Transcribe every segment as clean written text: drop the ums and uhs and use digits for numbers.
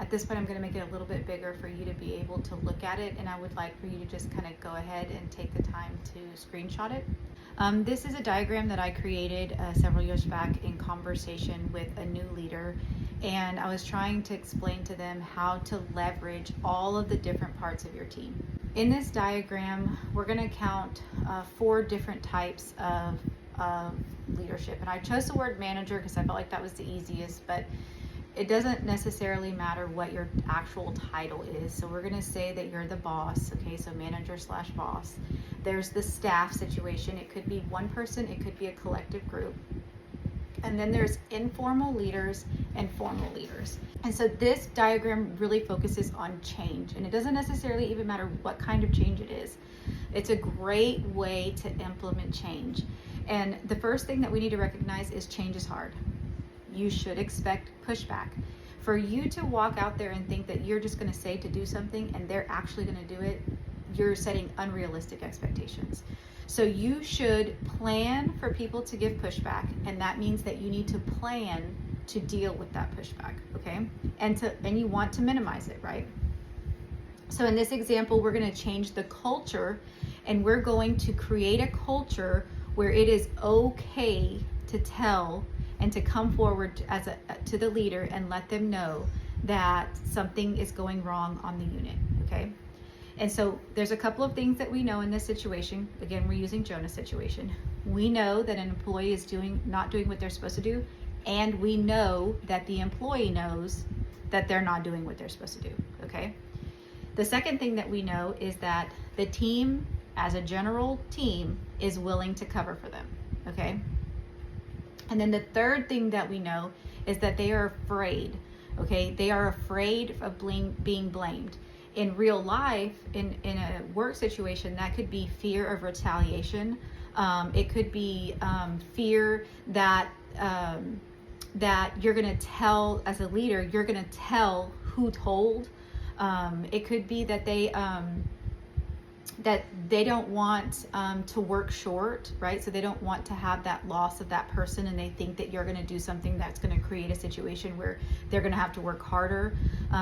At this point, I'm going to make it a little bit bigger for you to be able to look at it, and I would like for you to just kind of go ahead and take the time to screenshot it. This is a diagram that I created several years back in conversation with a new leader, and I was trying to explain to them how to leverage all of the different parts of your team. In this diagram, we're going to count 4 different types of leadership, and I chose the word manager because I felt like that was the easiest, but it doesn't necessarily matter what your actual title is. So we're going to say that you're the boss, okay? So manager slash boss. There's the staff situation. It could be one person, it could be a collective group. And then there's informal leaders and formal leaders. And so this diagram really focuses on change, and it doesn't necessarily even matter what kind of change it is. It's a great way to implement change. And the first thing that we need to recognize is change is hard. You should expect pushback. For you to walk out there and think that you're just going to say to do something and they're actually going to do it, you're setting unrealistic expectations. So you should plan for people to give pushback, and that means that you need to plan to deal with that pushback, okay? And you want to minimize it, right? So in this example, we're going to change the culture, and we're going to create a culture where it is okay to tell and to come forward to the leader and let them know that something is going wrong on the unit, okay? And so there's a couple of things that we know in this situation. Again, we're using Jonah's situation. We know that an employee is not doing what they're supposed to do, and we know that the employee knows that they're not doing what they're supposed to do, okay? The second thing that we know is that the team, as a general team, is willing to cover for them, okay? And then the third thing that we know is that they are afraid, okay? They are afraid of being blamed. In real life, in a work situation, that could be fear of retaliation. It could be fear that you're gonna tell, as a leader, you're gonna tell who told. It could be that they don't want to work short, right? So they don't want to have that loss of that person, and they think that you're going to do something that's going to create a situation where they're going to have to work harder.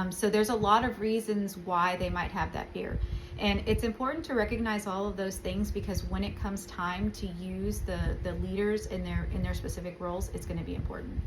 So there's a lot of reasons why they might have that fear. And it's important to recognize all of those things, because when it comes time to use the leaders in their specific roles, it's going to be important.